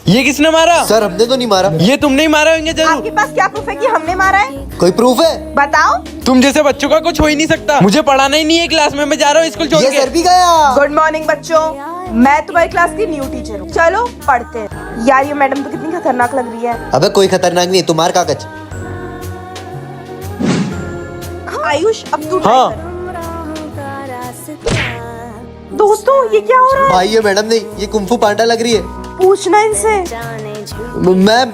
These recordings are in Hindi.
ये किसने मारा? सर हमने तो नहीं मारा। ये तुमने ही मारा होंगे जरूर। आपके पास क्या प्रूफ है कि हमने मारा है? कोई प्रूफ है? बताओ। तुम जैसे बच्चों का कुछ हो ही नहीं सकता। मुझे पढ़ाना ही नहीं है क्लास में, मैं जा रहा हूँ स्कूल छोड़ ये के। सर भी गया। गुड मॉर्निंग बच्चों, मैं तुम्हारी क्लास की न्यू टीचर हूँ। चलो पढ़ते हैं। यार ये मैडम तो कितनी खतरनाक लग रही है। अबे कोई खतरनाक नहीं, तुम्हार कागज। आयुष अब तू हाँ। try कर। दोस्तों ये क्या हो रहा है? भाई ये मैडम नहीं, ये कुंफू पांडा लग रही है। पूछना इनसे। मैम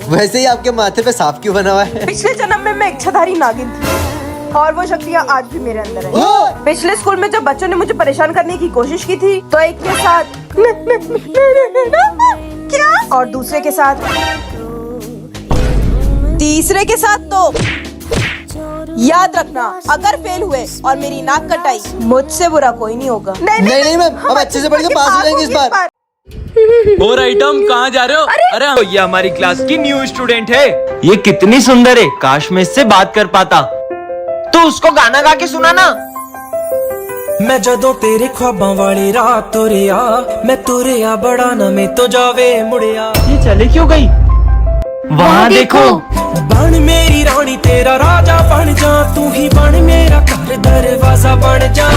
वैसे ही आपके माथे पे सांप क्यों बना हुआ है? पिछले जन्म में मैं इच्छाधारी नागिन थी और वो शक्तियाँ आज भी मेरे अंदर है। हाँ। पिछले स्कूल में जब बच्चों ने मुझे परेशान करने की कोशिश की थी तो एक के साथ क्या और दूसरे के साथ, तीसरे के साथ तो याद रखना, अगर फेल हुए और मेरी नाक कटाई मुझसे बुरा कोई नहीं होगा। नहीं मैम, अब अच्छे से पढ़ के पास हो जाएंगे इस बार। और आइटम कहाँ जा रहे हो? अरे ये हमारी क्लास की न्यू स्टूडेंट है। ये कितनी सुंदर है, काश मैं इससे बात कर पाता। तो उसको गाना गा के सुना ना। मैं जदों तेरे ख्वाबां वाली रात तुरिया, मैं तुरिया बड़ा ना मैं तो जावे मुड़िया। ये चले क्यों गई? वहाँ देखो। बन मेरी रानी तेरा राजा बन जा, तू ही बन मेरा घर दरवाजा बन जा।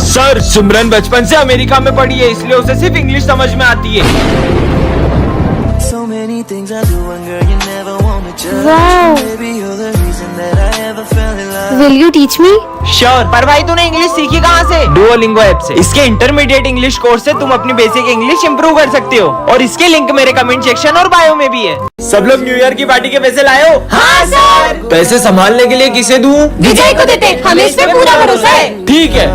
सर सिमरन बचपन से अमेरिका में पढ़ी है, इसलिए उसे सिर्फ इंग्लिश समझ में आती है। So many things I do and girl you never wanna judge. Wow. Baby you're the reason that I ever fell in love. Will you teach me? Sure. पर भाई तूने इंग्लिश सीखी कहाँ से? डुओलिंगो ऐप से। इसके इंटरमीडिएट इंग्लिश कोर्स से तुम अपनी बेसिक इंग्लिश इंप्रूव कर सकते हो और इसके लिंक मेरे कमेंट सेक्शन और बायो में भी है। सब लोग न्यू ईयर की पार्टी के पैसे लाए हो? हाँ सर। पैसे संभालने के लिए किसे दूं? विजय को देते, हमें इस पे पूरा भरोसा है। ठीक है।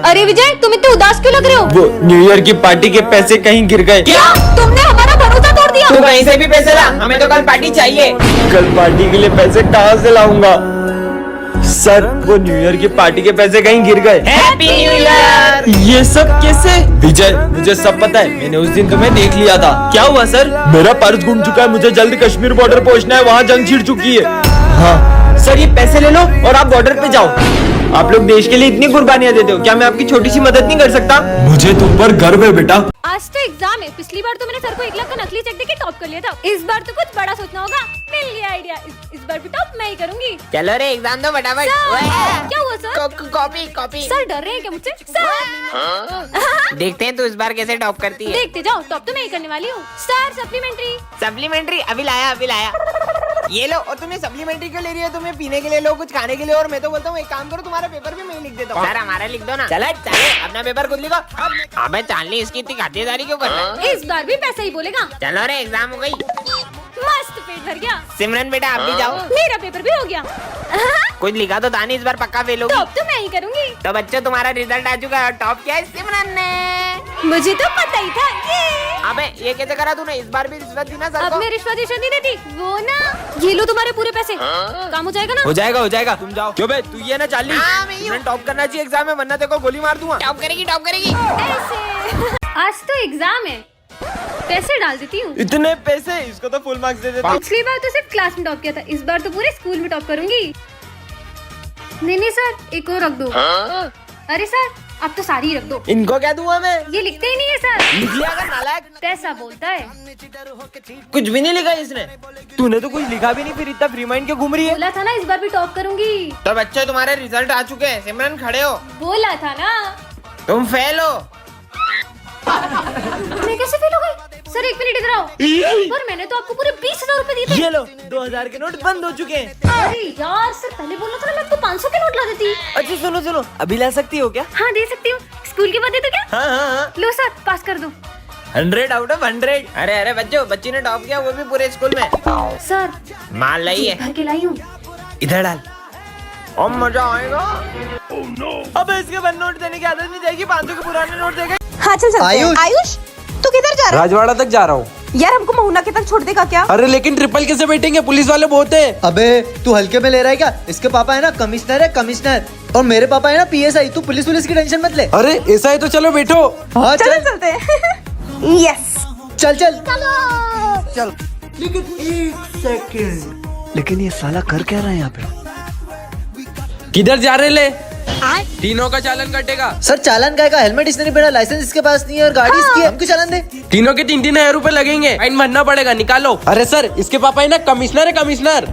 अरे विजय तुम इतने उदास क्यों लग रहे हो? वो न्यू ईयर की पार्टी के पैसे कहीं गिर गए। क्या तुमने हमारा भरोसा तोड़ दिया? तू कहीं से भी पैसे ला, हमें तो कल पार्टी चाहिए। कल पार्टी के लिए पैसे कहाँ से लाऊंगा? सर वो न्यू ईयर की पार्टी के पैसे कहीं गिर गए। Happy new year. ये सब कैसे? विजय मुझे सब पता है, मैंने उस दिन तुम्हें देख लिया था। क्या हुआ सर? मेरा पर्स गुम चुका है, मुझे जल्द कश्मीर बॉर्डर पहुंचना है, वहाँ जंग छिड़ चुकी है। हाँ सर, ये पैसे ले लो और आप बॉर्डर पे जाओ। आप लोग देश के लिए इतनी कुर्बानियाँ देते हो, क्या मैं आपकी छोटी सी मदद नहीं कर सकता? मुझे तुम पर गर्व है बेटा। आज तो एग्जाम है। पिछली बार तो मैंने सर को 1 लाख का नकली चेक देके टॉप कर लिया था। इस बार तो कुछ बड़ा सोचना होगा। मिल गया आइडिया, इस बार भी टॉप मैं ही करूंगी। चलो रे एग्जाम दो फटाफट। सर, क्या हुआ सर? Copy copy. सर डर रहे हैं क्या मुझसे? सर देखते हैं तू इस बार कैसे टॉप करती है। देखते जाओ, टॉप तो मैं ही करने वाली हूँ। Sir supplementary. सप्लीमेंट्री अभी लाया अभी लाया। ये लो। और तुम्हें सप्लीमेंट्री क्यों ले रही है? तुम्हें पीने के लिए लो, कुछ खाने के लिए। और मैं तो बोलता हूँ एक काम करो, तुम्हारा पेपर भी मैं ही लिख देता हूँ। सर हमारा लिख दो ना। चलो चले अपना पेपर खुद लिखो। अबे चालनी इसकी इतनी खातिरदारी क्यों कर रहा है? इस बार भी पैसा ही बोलेगा। चलो रे एग्जाम हो गई। मस्त पेट भर गया। सिमरन बेटा आप भी जाओ। मेरा पेपर भी हो गया। कुछ लिखा तो था नहीं, इस बार पक्का फेल होगी। टॉप तो मैं ही करूंगी। तो बच्चों तुम्हारा रिजल्ट आ चुका है। टॉप किया है सिमरन ने। मुझे तो पता ही था। अबे ये कैसे करा तूने? इस बार भी रिश्वत दी ना सर अब को। मैं रिश्वत नहीं देती। वो ना, ये लो तुम्हारे पूरे पैसे। काम हो जाएगा ना? हो जाएगा हो जाएगा, तुम जाओ। क्यों बे तू ये ना चाली? हाँ, मैं ही हूँ। टॉप करना चाहिए एग्जाम में, वरना तेरे को गोली मार दूंगा। टॉप करेगी टॉप करेगी। ऐसे। आज तो एग्जाम है, पैसे डाल देती हूँ। इतने पैसे? इसको तो फुल मार्क्स दे देता। पिछली बार तो सिर्फ क्लास में टॉप किया था, इस बार तो पूरे स्कूल में टॉप करूंगी। नहीं सर, एक और रख दो। अरे सर अब तो सारी रख दो। इनको क्या दूंगा मैं? ये लिखते ही नहीं है सर। लिख लिया कर नालायक। पैसा बोलता है। कुछ भी नहीं लिखा इसने। तूने तो कुछ लिखा भी नहीं, फिर इतना फ्री माइंड क्यों घूम रही है? बोला था ना इस बार भी टॉप करूंगी। तो बच्चों तुम्हारे रिजल्ट आ चुके हैं। सिमरन खड़े हो। बोला था ना। तुम फेल हो। मैं कैसे फेल हो गई? सर 1 मिनट इधर आओ। पर मैंने तो आपको पूरे 20,000 रूपए दिए थे। ये लो 2000 के नोट बंद हो चुके हैं। अरे यार सर पहले बोलना था ना, मैं आपको 500 के नोट ला देती। अच्छा सुनो सुनो, अभी ला सकती हो क्या? हाँ दे सकती हूँ, स्कूल के बाद दे तो क्या? हाँ। लो सर पास कर दो। 100 आउट ऑफ 100। अरे अरे बच्चों, बच्ची ने टॉप किया, वो भी पूरे स्कूल में। सर मान लाई है। भर के लाई हूँ। इधर डाल। और मजा आएगा। अब इसके बंद नोट देने की आदत नहीं जाएगी, 500 के पुराने नोट देगा। हाँ चल चलते हैं। आयुष तू किधर जा रहा है? राजवाड़ा तक जा रहा हूँ। यार हमको महुना के तक छोड़ देगा क्या? अरे लेकिन ट्रिपल कैसे बैठेंगे, पुलिस वाले बहुत है। अबे तू हल्के में ले रहा है क्या? इसके पापा है ना कमिश्नर है, कमिश्नर। और मेरे पापा है ना PSI। तू पुलिस की टेंशन मत ले। अरे ऐसा है तो चलो बैठो। हाँ चल चलते हैं। यस चल चल चल। लेकिन ये साला कर क्या रहा है यहाँ पे? किधर जा रहे ले? तीनों का चालान कटेगा। सर चालान का हेलमेट इसने नहीं पहना, लाइसेंस इसके पास नहीं है और गाड़ी इसकी है, हमको चालान दे। तीनों के 3-3 रुपए लगेंगे, फाइन भरना पड़ेगा, निकालो। अरे सर, इसके पापा है ना कमिश्नर है, कमिश्नर।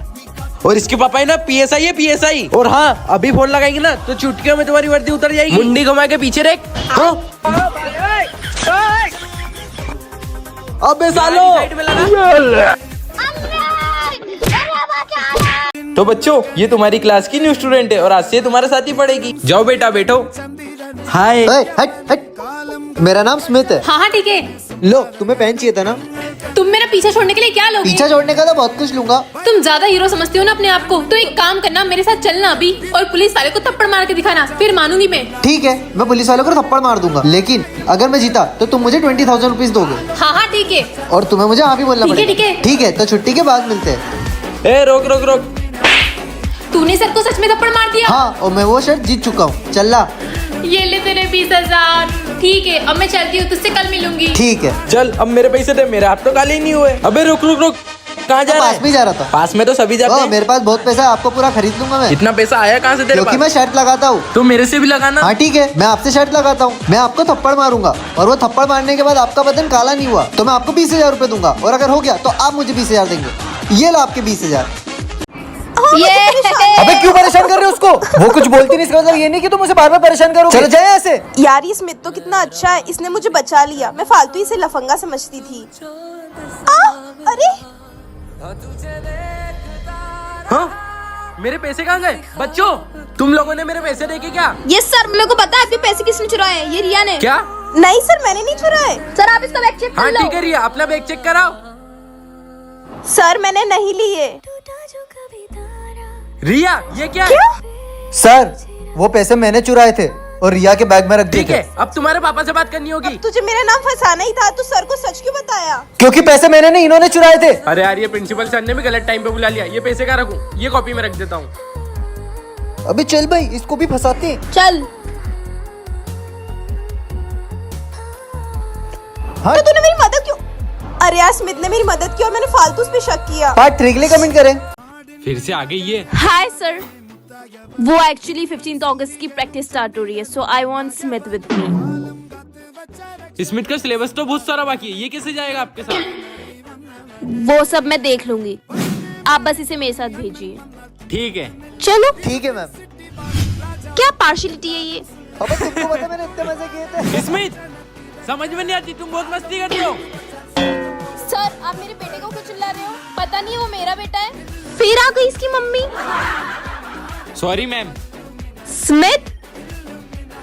और इसके पापा है ना PSI है, PSI। और हाँ, अभी फोन लगाएंगे ना तो चुटकियों में तुम्हारी वर्दी उतर जाएगी। मुंडी घुमा के पीछे रख। अबे सालो। तो बच्चों, ये तुम्हारी क्लास की न्यू स्टूडेंट है और आज से तुम्हारे साथ ही पढ़ेगी। जाओ बेटा, बैठो। हाय। हट हट, मेरा नाम स्मिथ है। हाँ हाँ ठीक है। लो, तुम्हें पेन चाहिए था ना? तुम मेरा पीछा छोड़ने के लिए क्या लोगे? पीछा छोड़ने का तो बहुत कुछ लूंगा। तुम ज्यादा हीरो समझती हो ना अपने आप को। तो एक काम करना, मेरे साथ चलना अभी और पुलिस वाले को थप्पड़ मार के दिखाना, फिर मानूंगी मैं। ठीक है, मैं पुलिस वालों को थप्पड़ मार दूंगा, लेकिन अगर मैं जीता तो तुम मुझे 20,000 रुपीज दोगे। हाँ हाँ ठीक है। और तुम्हें मुझे हाँ भी बोलना ठीक है, पड़ेगा। ठीक है। ठीक है, तो छुट्टी के बाद मिलते हैं। ए रोक रोक रोक। तूने सबको सच में थप्पड़ मार दिया? हाँ, और मैं वो शर्ट जीत चुका हूँ। चल ला। ये ले तेरे 20,000। ठीक है, अब मैं चलती हूँ, तुझसे कल मिलूंगी। ठीक है। चल, अब मेरे पैसे दे, मेरे हाथ तो काले ही नहीं हुए। अबे रुक रुक रुक, कहाँ जा रहा पास में है? जा रहा था। पास में तो सभी जाते हैं। मेरे पास बहुत पैसा है, आपको पूरा खरीद लूंगा मैं। इतना पैसा आया कहाँ से तेरे क्योंकि पास? मैं शर्ट लगाता हूँ। तो मेरे से भी लगाना। हाँ ठीक है, मैं आपसे शर्ट लगाता हूँ। मैं आपको थप्पड़ मारूंगा और वो थप्पड़ मारने के बाद आपका बदन काला नहीं हुआ तो मैं आपको 20,000 रुपए दूंगा, और अगर हो गया तो आप मुझे 20,000 देंगे। ये लो आपके 20,000। अबे क्यों परेशान कर रहे हो उसको? वो कुछ बोलती नहीं, इसका मतलब ये नहीं कि तुम उसे बार बार परेशान करोगे। चलो जाए ऐसे। यार ये स्मिथ तो कितना अच्छा है, इसने मुझे बचा लिया। मैं फालतू इसे लफंगा समझती थी। अरे हाँ? मेरे पैसे कहाँ गए? बच्चों, तुम लोगों ने मेरे पैसे देखे क्या? ये सर, मेरे को पता है आपके पैसे किसने चुराए हैं। ये रिया ने। क्या? नहीं सर, मैंने नहीं चुराए। सर आप इसका बैग चेक हाँ कर लो। ठीक है रिया, अपना बैग चेक कराओ। सर मैंने नहीं लिए। रिया, ये क्या? सर, वो पैसे मैंने चुराए थे और रिया के बैग में रख दिए ठीक थे। है, अब तुम्हारे पापा से बात करनी होगी। तुझे मेरा नाम फंसाना ही था, तो सर को सच क्यों बताया? क्योंकि पैसे मैंने नहीं, इन्होंने चुराए थे। अरे यार, ये प्रिंसिपल सर ने भी गलत टाइम पे बुला लिया। ये पैसे कहाँ रखूं? ये कॉपी में रख देता हूँ। अबे चल भाई, इसको भी फंसाते हैं। चल। हाँ? तो तूने मेरी मदद क्यों? अरे यार, स्मिथ ने मेरी मदद की और मैंने फालतू उस पे शक किया। पार्ट 3 के लिए कमेंट करें। फिर से आगे ये। हाय सर, वो एक्चुअली 15 अगस्त की प्रैक्टिस स्टार्ट हो रही है, so I want Smith with me. Smith का सिलेबस तो बहुत सारा बाकी है, ये कैसे जाएगा आपके साथ? वो सब मैं देख लूंगी, आप बस इसे मेरे साथ भेजिए। ठीक है। चलो। ठीक है मैम। क्या पार्शियलिटी है ये? अबे तुमको पता मैंने इतने मजे किए थे। स्मिथ, समझ में नहीं आती, तुम बहुत मस्ती करते हो। सर आप मेरे बेटे को क्यों चिल्ला रहे हो? पता नहीं वो मेरा बेटा है। फिर आ गई इसकी मम्मी। Sorry ma'am. स्मिथ,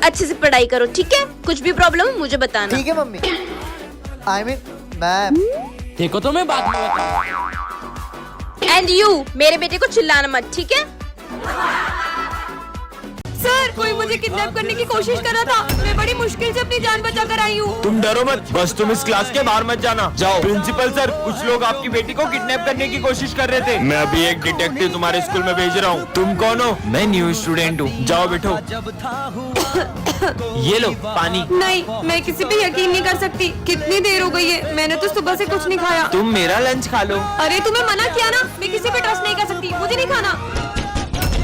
अच्छे से पढ़ाई करो, ठीक है? कुछ भी प्रॉब्लम हो मुझे बताना। ठीक है मम्मी। I mean ma'am. देखो तो मैं बाद में बताऊँ। एंड यू, मेरे बेटे को चिल्लाना मत, ठीक है? सर कोई मुझे किडनैप करने की कोशिश कर रहा था। मैं बड़ी मुश्किल से अपनी जान बचा कर आई हूँ। तुम डरो मत, बस तुम इस क्लास के बाहर मत जाना। जाओ। प्रिंसिपल सर, कुछ लोग आपकी बेटी को किडनैप करने की कोशिश कर रहे थे। मैं अभी एक डिटेक्टिव तुम्हारे स्कूल में भेज रहा हूँ। तुम कौन हो? मैं न्यू स्टूडेंट हूँ। जाओ बैठो। ये लो पानी। नहीं, मैं किसी पे यकीन नहीं कर सकती। कितनी देर हो गई है, मैंने तो सुबह से कुछ नहीं खाया। तुम मेरा लंच खा लो। अरे तुम्हें मना किया ना, मैं किसी पे ट्रस्ट नहीं कर सकती, मुझे नहीं खाना।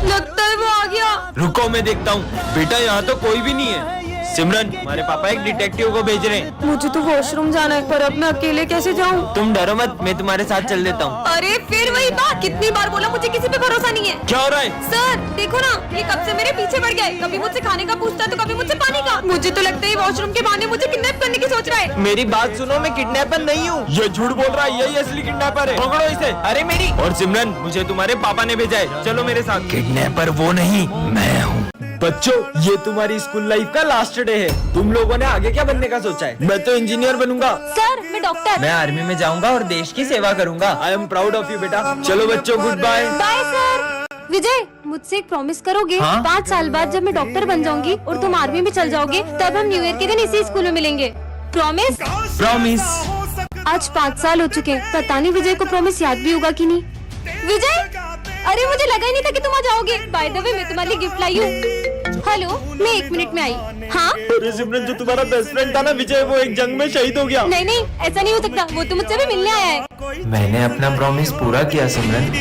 लगता है वो आ गया। रुको मैं देखता हूँ। बेटा यहाँ तो कोई भी नहीं है। सिमरन, हमारे पापा एक डिटेक्टिव को भेज रहे हैं। मुझे तो वॉशरूम जाना है, पर अब मैं अकेले कैसे जाऊँ? तुम डरो मत, मैं तुम्हारे साथ चल देता हूँ। अरे फिर वही बात, कितनी बार बोला, मुझे किसी पे भरोसा नहीं है। क्या हो रहा है? सर देखो ना, ये कब से मेरे पीछे पड़ गया है। कभी मुझसे खाने का पूछता है तो कभी मुझसे पानी का। मुझे तो लगता है वॉशरूम के बहाने मुझे किडनैप करने की सोच रहा है। मेरी बात सुनो, मैं किडनैपर नहीं हूँ। ये झूठ बोल रहा है, यही असली किडनैपर है। पकड़ो इसे। अरे मेरी और सिमरन, मुझे तुम्हारे पापा ने भेजा है, चलो मेरे साथ। किडनैपर वो नहीं, मैं हूँ। बच्चों, ये तुम्हारी स्कूल लाइफ का लास्ट डे है। तुम लोगों ने आगे क्या बनने का सोचा है? मैं तो इंजीनियर बनूंगा। सर मैं डॉक्टर। मैं आर्मी में जाऊंगा और देश की सेवा करूंगा। I am proud of you बेटा। चलो बच्चों, good bye. Bye sir. Vijay, मुझसे एक प्रॉमिस करोगे? हाँ? 5 साल बाद जब मैं डॉक्टर बन जाऊंगी और तुम आर्मी में चल जाओगे, तब हम न्यू ईयर के दिन इसी स्कूल में मिलेंगे। प्रॉमिस? प्रॉमिस। आज 5 साल हो चुके हैं, पता नहीं विजय को प्रॉमिस याद भी होगा कि नहीं। विजय, अरे मुझे लगा ही नहीं था कि तुम आ जाओगे। बाय द वे, मैं तुम्हारे लिए गिफ्ट लाई हूँ। हेलो, मैं 1 मिनट में आई। हाँ? अरे सिमरन, जो तुम्हारा बेस्ट फ्रेंड था ना विजय, वो एक जंग में शहीद हो गया। नहीं नहीं, ऐसा नहीं हो सकता, वो तो मुझसे भी मिलने आया है। मैंने अपना प्रॉमिस पूरा किया सिमरन।